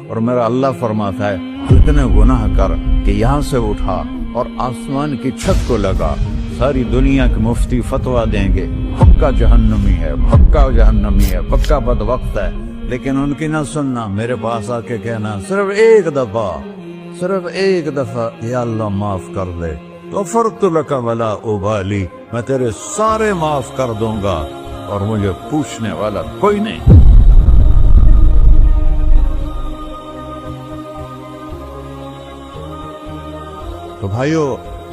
اور میرا اللہ فرماتا ہے تو اتنے گناہ کر کہ یہاں سے اٹھا اور آسمان کی چھت کو لگا، ساری دنیا کے مفتی فتویٰ دیں گے پکا جہنمی ہے، پکا جہنمی ہے، پکا بدبخت ہے، لیکن ان کی نہ سننا، میرے پاس آ کے کہنا صرف ایک دفعہ یا اللہ معاف کر دے، غفرت لک ولا ابالی، میں تیرے سارے معاف کر دوں گا اور مجھے پوچھنے والا کوئی نہیں۔ تو بھائیو،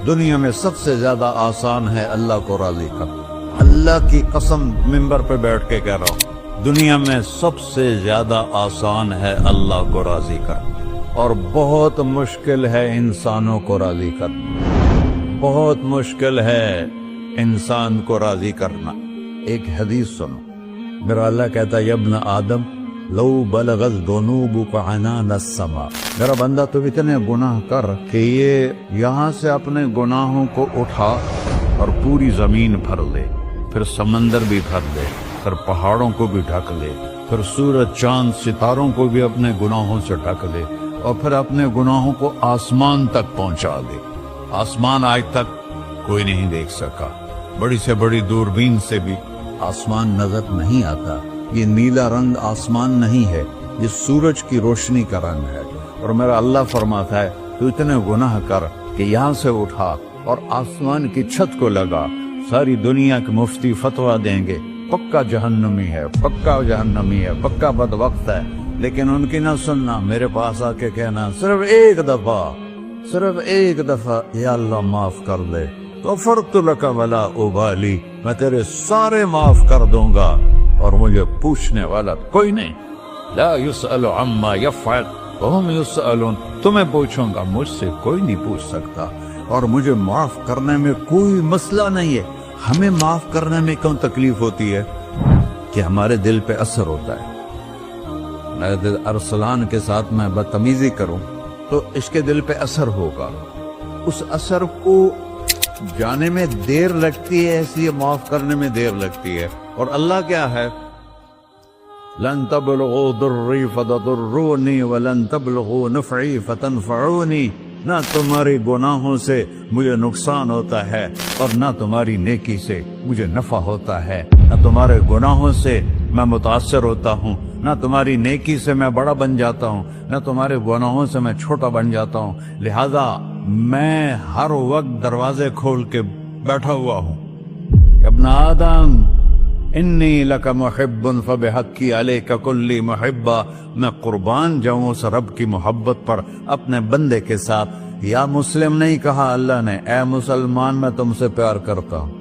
دنیا میں سب سے زیادہ آسان ہے اللہ کو راضی کرنا، اللہ کی قسم ممبر پہ بیٹھ کے کہہ رہا ہوں، دنیا میں سب سے زیادہ آسان ہے اللہ کو راضی کرنا، اور بہت مشکل ہے انسانوں کو راضی کرنا، بہت مشکل ہے انسان کو راضی کرنا۔ ایک حدیث سنو، میرا اللہ کہتا ہے ابن آدم لو بلغت ذنوبک عنان السماء، میرا بندہ تو اتنے گناہ کر کہ یہ یہاں سے اپنے گناہوں کو اٹھا اور پوری زمین بھر لے، پھر سمندر بھی بھر لے، پھر پہاڑوں کو بھی ڈھک لے، پھر سورج چاند ستاروں کو بھی اپنے گناہوں سے ڈھک لے، اور پھر اپنے گناہوں کو آسمان تک پہنچا دے۔ آسمان آج تک کوئی نہیں دیکھ سکا، بڑی سے بڑی دوربین سے بھی آسمان نظر نہیں آتا۔ یہ نیلا رنگ آسمان نہیں ہے، یہ سورج کی روشنی کا رنگ ہے۔ اور میرا اللہ فرماتا ہے تو اتنے گناہ کر کہ یہاں سے اٹھا اور آسمان کی چھت کو لگا، ساری دنیا کے مفتی فتویٰ دیں گے پکا جہنمی ہے، پکا جہنمی ہے، پکا بدبخت ہے، لیکن ان کی نہ سننا، میرے پاس آ کے کہنا صرف ایک دفعہ یا اللہ معاف کر دے، غفرت لک ولا ابالی، میں تیرے سارے معاف کر دوں گا اور مجھے پوچھنے والا کوئی نہیں۔ لا يسأل عما يفعل وهم يسألون، تمہیں پوچھوں گا، مجھ سے کوئی نہیں پوچھ سکتا، اور مجھے معاف کرنے میں کوئی مسئلہ نہیں ہے۔ ہمیں معاف کرنے میں کیوں تکلیف ہوتی ہے؟ کہ ہمارے دل پہ اثر ہوتا ہے۔ ارسلان کے ساتھ میں بدتمیزی کروں تو اس کے دل پہ اثر ہوگا، اس اثر کو جانے میں دیر لگتی ہے، اس لیے معاف کرنے میں دیر لگتی ہے۔ اور اللہ کیا ہے؟ لن تبلغوا ضري فتضروني ولن تبلغوا نفعي فتنفعوني، نہ تمہاری گناہوں سے مجھے نقصان ہوتا ہے اور نہ تمہاری نیکی سے مجھے نفع ہوتا ہے، نہ تمہارے گناہوں سے میں متاثر ہوتا ہوں، نہ تمہاری نیکی سے میں بڑا بن جاتا ہوں، نہ تمہارے گناہوں سے میں چھوٹا بن جاتا ہوں، لہذا میں ہر وقت دروازے کھول کے بیٹھا ہوا ہوں۔ ابن آدم انی لک محب فبحقی علیک کلی محبہ، میں قربان جاؤں اس رب کی محبت پر اپنے بندے کے ساتھ۔ یا مسلم نہیں کہا اللہ نے، اے مسلمان میں تم سے پیار کرتا ہوں۔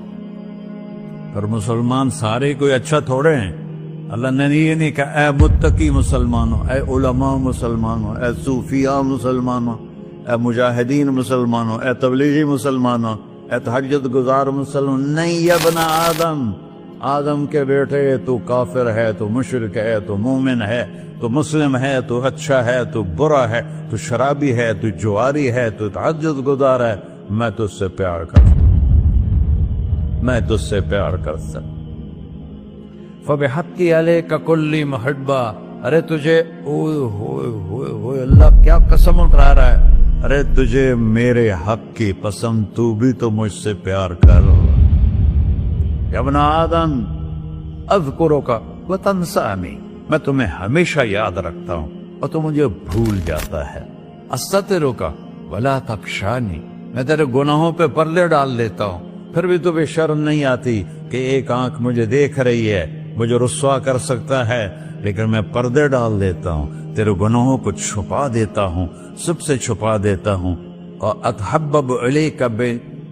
پر مسلمان سارے کوئی اچھا تھوڑے ہیں، اللہ نے یہ نہیں کہا اے متقی مسلمانوں، اے علماء مسلمانوں، اے صوفیاء مسلمانوں، اے مجاہدین مسلمانوں، اے تبلیغی مسلمانوں، اے تہجد گزار مسلمان، نہیں یا ابن آدم، آدم کے بیٹے، تو کافر ہے، تو مشرک ہے، تو مومن ہے، تو مسلم ہے، تو اچھا ہے، تو برا ہے، تو شرابی ہے، تو جواری ہے، تو تہجد گزار ہے، میں تجھ سے پیار کرتا ہوں، میں تجھ سے پیار کرتا ہوں۔ فبحقی علیک کلی محبہ، ارے تجھے اوئے اللہ کیا قسم اٹھا رہا ہے، ارے تجھے میرے حق کی قسم، تو بھی تو مجھ سے پیار کر۔ ابن آدم اذکرک وتنسانی، میں تمہیں ہمیشہ یاد رکھتا ہوں اور تو مجھے بھول جاتا ہے۔ استترک ولا تخشانی، میں تیرے گناہوں پہ پردے ڈال دیتا ہوں، پھر بھی تمہیں شرم نہیں آتی کہ ایک آنکھ مجھے دیکھ رہی ہے، مجھے رسوا کر سکتا ہے، لیکن میں پردے ڈال دیتا ہوں، تیرے گناہوں کو چھپا دیتا ہوں، سب سے چھپا دیتا ہوں۔ اور اتحبب الیک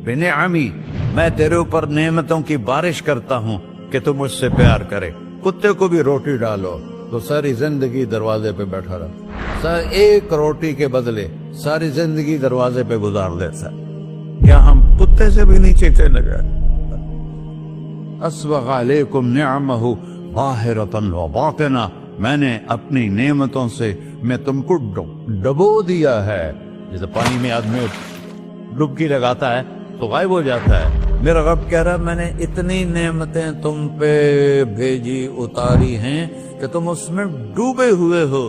بنعمی، میں تیرے اوپر نعمتوں کی بارش کرتا ہوں کہ تم مجھ سے پیار کرے۔ کتے کو بھی روٹی ڈالو تو ساری زندگی دروازے پہ بیٹھا رہا، ایک روٹی کے بدلے ساری زندگی دروازے پہ گزار دیتا ہے۔ کیا ہم کتے سے بھی نیچے چلے گئے؟ اسبغ علیکم نعمہ ظاہرۃ وباطنہ، میں نے اپنی نعمتوں سے میں تم کو ڈبو دیا ہے۔ جیسے پانی میں آدمی ڈبکی لگاتا ہے تو غائب ہو جاتا ہے، میرا رب کہہ رہا میں نے اتنی نعمتیں تم پہ بھیجی، اتاری ہیں کہ تم اس میں ڈوبے ہوئے ہو،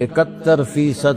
71%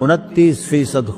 29%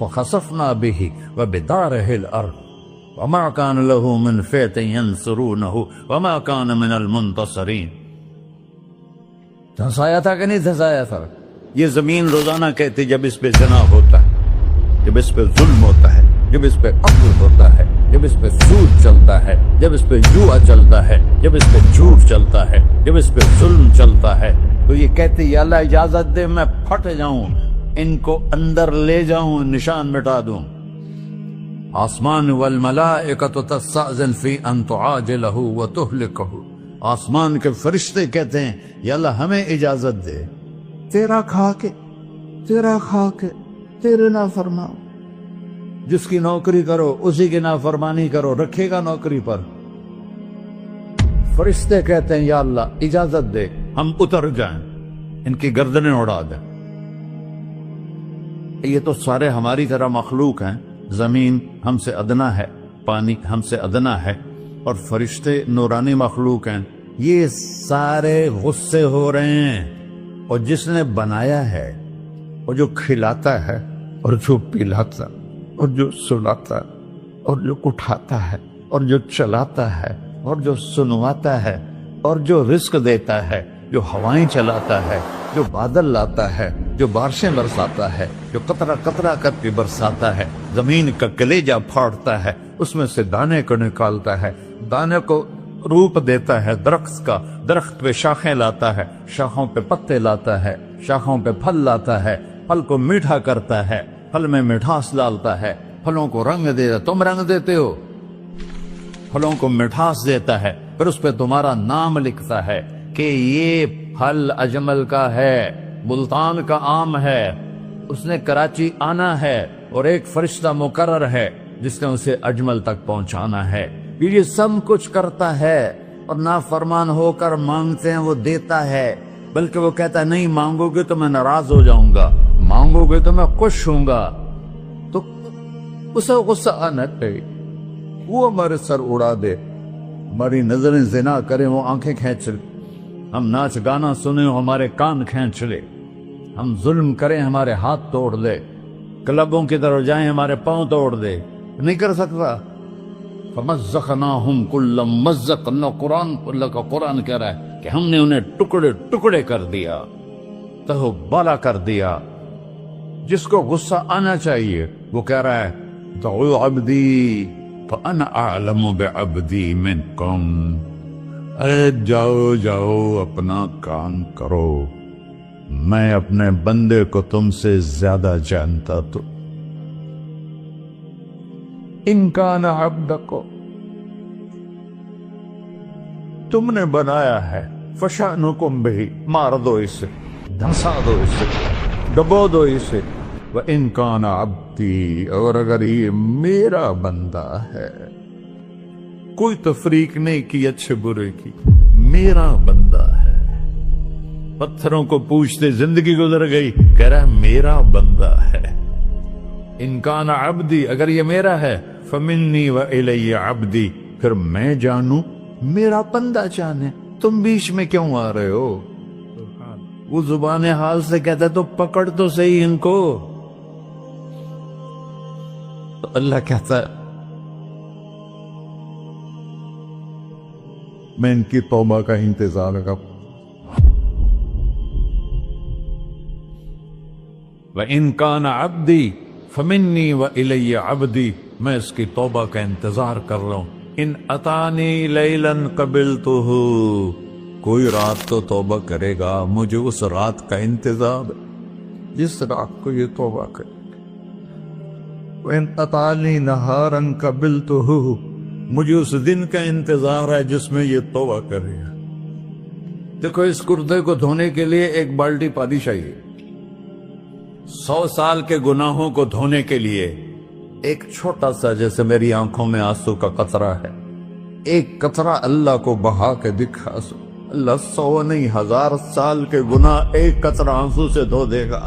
فخسفنا به وبداره الأرض وما كان له من فئة ينصرونه وما كان من المنتصرين. دھنسایا تھا کہ نہیں دھنسایا تھا؟ یہ زمین روزانہ کہتی جب اس پہ زنا ہوتا ہے، جب اس پہ ظلم ہوتا ہے، جب اس پہ قتل ہوتا ہے، جب اس پہ سود چلتا ہے، جب اس پہ جوا چلتا ہے، جب اس پہ جھوٹ چلتا ہے، جب اس پہ ظلم چلتا ہے، تو یہ کہتی یا اللہ اجازت دے میں پھٹ جاؤں، ان کو اندر لے جاؤں، نشان مٹا دوں. آسمان والملائکۃ تستأذن فی ان تعاجلہ وتہلکہ. آسمان کے فرشتے کہتے ہیں یا اللہ ہمیں اجازت دے، تیرا کھا کے تیرے نافرماؤ. جس کی نوکری کرو اسی کی نافرمانی کرو، رکھے گا نوکری پر. فرشتے کہتے ہیں یا اللہ اجازت دے ہم اتر جائیں، ان کی گردنیں اڑا دیں. یہ تو سارے ہماری طرح مخلوق ہیں. زمین ہم سے ادنا ہے، پانی ہم سے ادنا ہے، اور فرشتے نورانی مخلوق ہیں. یہ سارے غصے ہو رہے ہیں. اور جس نے بنایا ہے، اور جو کھلاتا ہے، اور جو پلاتا، اور جو سلاتا، اور جو اٹھاتا ہے، اور جو چلاتا ہے، اور جو سنواتا ہے، اور جو رزق دیتا ہے، جو ہوائیں چلاتا ہے، جو بادل لاتا ہے، جو بارشیں برساتا ہے، جو قطرہ قطرہ کر کے برساتا ہے، زمین کا کلیجہ پھاڑتا ہے، اس میں سے دانے کو نکالتا ہے، دانے کو روپ دیتا ہے درخت کا، درخت پہ شاخیں لاتا ہے، شاخوں پہ پتے لاتا ہے، شاخوں پہ پھل لاتا ہے، پھل کو میٹھا کرتا ہے، پھل میں مٹھاس ڈالتا ہے، پھلوں کو رنگ دیتا. تم رنگ دیتے ہو، پھلوں کو مٹھاس دیتا ہے، پھر اس پہ تمہارا نام لکھتا ہے کہ یہ پھل اجمل کا ہے، ملتان کا آم ہے، اس نے کراچی آنا ہے، اور ایک فرشتہ مقرر ہے جس نے اسے اجمل تک پہنچانا ہے. یہ سب کچھ کرتا ہے، اور نافرمان ہو کر مانگتے ہیں وہ دیتا ہے. بلکہ وہ کہتا ہے نہیں مانگو گے تو میں ناراض ہو جاؤں گا، مانگو گے تو میں خوش ہوں گا. تو اسے غصہ آنا چاہیے، وہ ہمارے سر اڑا دے، ہماری نظریں زنا کریں وہ آنکھیں کھینچ لے، ہم ناچ گانا سنیں ہمارے کان کھینچ لے، ہم ظلم کریں ہمارے ہاتھ توڑ دے، کلبوں کی طرف جائیں ہمارے پاؤں توڑ دے. نہیں کر سکتا. فَمَزَّقْنَاهُمْ كُلَّ مُمَزَّقٍ. اللہ کا قرآن کہہ رہا ہے کہ ہم نے انہیں ٹکڑے ٹکڑے کر دیا، تہو بالا کر دیا. جس کو غصہ آنا چاہیے وہ کہہ رہا ہے دعوا عبدی فَأَنَا أَعْلَمُ بِعَبْدِي مِنْكُمْ. اے جاؤ اپنا کام کرو، میں اپنے بندے کو تم سے زیادہ جانتا. تو ان کان عبدکو، تم نے بنایا ہے، فشانکم بہی، مار دو اسے، دھنسا دو اسے، ڈبو دو اسے. وَإِن كَانَ عَبْدِي، اور اگر یہ میرا بندہ ہے، کوئی تفریق نہیں کی اچھے برے کی، میرا بندہ ہے. پتھروں کو پوچھتے زندگی گزر گئی، کہہ رہا ہے میرا بندہ ہے. ان کان عبدی، اگر یہ میرا ہے، فمنی وإلی عبدی، پھر میں جانوں میرا بندہ جانے. تم بیچ میں کیوں آ رہے ہو؟ وہ زبان حال سے کہتا تو پکڑ تو صحیح ان کو. تو اللہ کہتا ہے میں ان کی توبہ کا انتظار کروں. وَإِن كَانَ عَبْدِي فَمِنِّي وَإِلَيَّ عَبْدِي، میں اس کی توبہ کا انتظار کر رہا ہوں. ان اتانی لیلاً قبلتہ، کوئی رات تو توبہ کرے گا، مجھے اس رات کا انتظار ہے جس رات کو یہ توبہ کرے. وَإِنْ أَتَانِي نَهَارًا قَبِلْتُهُ، مجھے اس دن کا انتظار ہے جس میں یہ توبہ کرے گا. دیکھو اس کردے کو دھونے کے لیے ایک بالٹی پانی چاہیے. 100 سال کے گناہوں کو دھونے کے لیے ایک چھوٹا سا، جیسے میری آنکھوں میں آنسو کا قطرہ ہے، ایک قطرہ اللہ کو بہا کے دکھا سو، اللہ 100 نہیں 1000 سال کے گناہ ایک قطرہ آنسو سے دھو دے گا.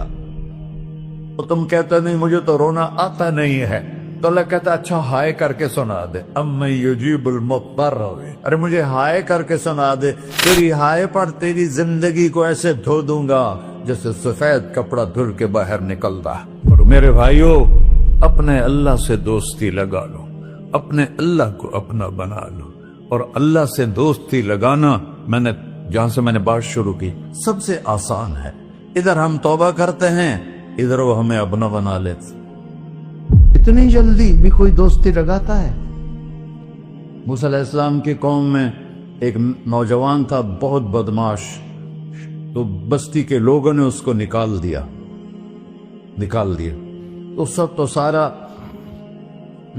تو تم کہتے نہیں مجھے تو رونا آتا نہیں ہے، تو اللہ کہتا اچھا ہائے کر کے سنا دے. اَمَّن يُجِيبُ الْمُضْطَرَّ، ارے مجھے ہائے کر کے سنا دے، تیری ہائے پر تیری زندگی کو ایسے دھو دوں گا جیسے سفید کپڑا دھل کے باہر نکلتا. اور میرے بھائیو، اپنے اللہ سے دوستی لگا لو، اپنے اللہ کو اپنا بنا لو. اور اللہ سے دوستی لگانا جہاں سے میں نے بات شروع کی سب سے آسان ہے. ادھر ہم توبہ کرتے ہیں، ادھر وہ ہمیں اپنا بنا لیتے. اتنی جلدی بھی کوئی دوستی لگاتا ہے؟ موسیٰ علیہ السلام کی قوم میں ایک نوجوان تھا بہت بدماش، تو بستی کے لوگوں نے اس کو نکال دیا. اس وقت تو سارا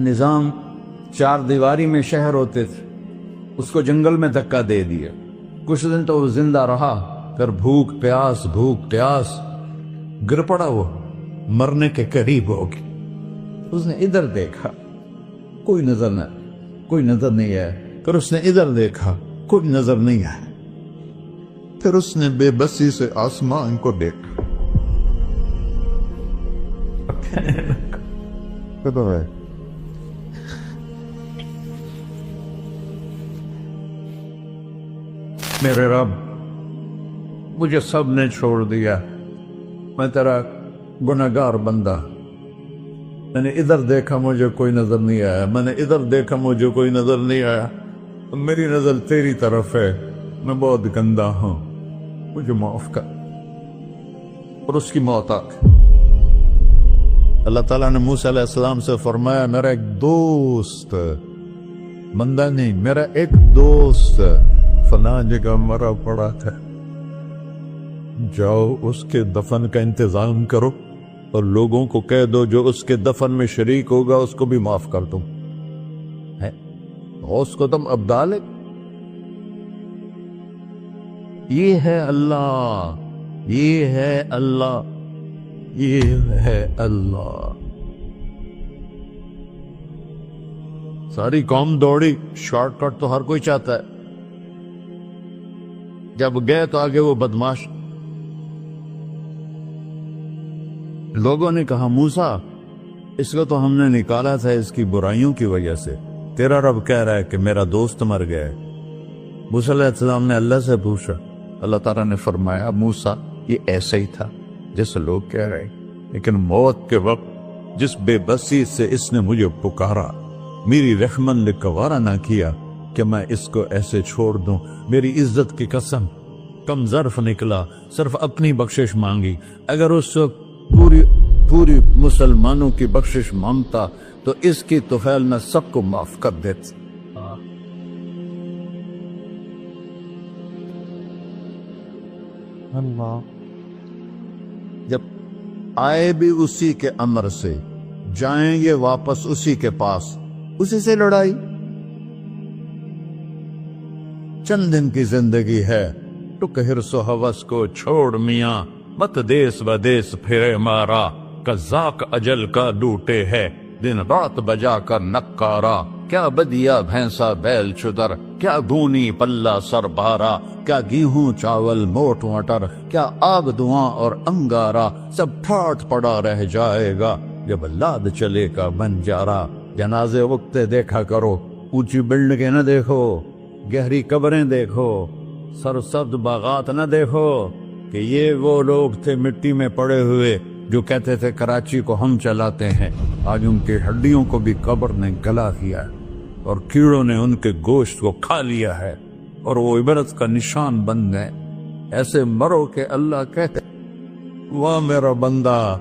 نظام 4 دیواری میں شہر ہوتے تھے، اس کو جنگل میں دھکا دے دیا. کچھ دن تو وہ زندہ رہا، پھر بھوک پیاس گر پڑا، وہ مرنے کے قریب ہو گیا. اس نے ادھر دیکھا، کوئی نظر نہیں آیا. پھر اس نے ادھر دیکھا، کوئی نظر نہیں آیا. پھر اس نے بے بسی سے آسمان کو دیکھا. میرے رب، مجھے سب نے چھوڑ دیا، میں تیرا گنہگار بندہ. میں نے ادھر دیکھا، مجھے کوئی نظر نہیں آیا. میں نے ادھر دیکھا، مجھے کوئی نظر نہیں آیا. میری نظر تیری طرف ہے، میں بہت گندا ہوں، مجھے معاف کر. اور اس کی موت آ گئی. اللہ تعالیٰ نے موسیٰ علیہ السلام سے فرمایا، میرا ایک دوست، بندہ نہیں، میرا ایک دوست فلاں جگہ مرا پڑا تھا، جاؤ اس کے دفن کا انتظام کرو اور لوگوں کو کہہ دو جو اس کے دفن میں شریک ہوگا اس کو بھی معاف کر دوں. اس کو تم ابدال. یہ ہے اللہ، یہ ہے اللہ، یہ ہے اللہ. ساری قوم دوڑی، شارٹ کٹ تو ہر کوئی چاہتا ہے. جب گئے تو آگے وہ بدماش. لوگوں نے کہا، موسیٰ اس کو تو ہم نے نکالا تھا اس کی برائیوں کی وجہ سے، تیرا رب کہہ رہا ہے کہ میرا دوست مر گیا ہے. موسیٰ علیہ السلام نے اللہ سے پوچھا. اللہ تعالیٰ نے فرمایا، موسیٰ یہ ایسا ہی تھا جیسے لوگ کہہ رہے، لیکن موت کے وقت جس بے بسی سے اس نے مجھے پکارا، میری رحمت نے گوارا نہ کیا کہ میں اس کو ایسے چھوڑ دوں. میری عزت کی قسم، کم ظرف نکلا، صرف اپنی بخشش مانگی. اگر اس وقت پوری مسلمانوں کی بخشش مانگتا تو اس کی طفیل میں سب کو معاف کر دیتا. اللہ جب آئے بھی اسی کے امر سے، جائیں گے واپس اسی کے پاس، اسی سے لڑائی. چند دن کی زندگی ہے، ٹک حرص و ہوس کو چھوڑ میاں، مت دیس بدیس پھرے مارا. قزاق اجل کا لوٹے ہے، دن رات بجا کر نکارا. کیا بدیا بھینسا بیل چدر، کیا گونی پلہ سر بارا. کیا گیہوں چاول موٹ مٹر، کیا آگ دھواں اور انگارا. سب ٹھاٹ پڑا رہ جائے گا جب لاد چلے کا بنجارا. جنازے وقتے دیکھا کرو، اونچی بلڈنگیں نہ دیکھو، گہری قبریں دیکھو، سرسبز باغات نہ دیکھو کہ یہ وہ لوگ تھے مٹی میں پڑے ہوئے جو کہتے تھے کراچی کو ہم چلاتے ہیں. آج ان کی ہڈیوں کو بھی قبر نے گلا کیا اور کیڑوں نے ان کے گوشت کو کھا لیا ہے اور وہ عبرت کا نشان بن گئے. ایسے مرو کہ اللہ کہتے، واہ میرا بندہ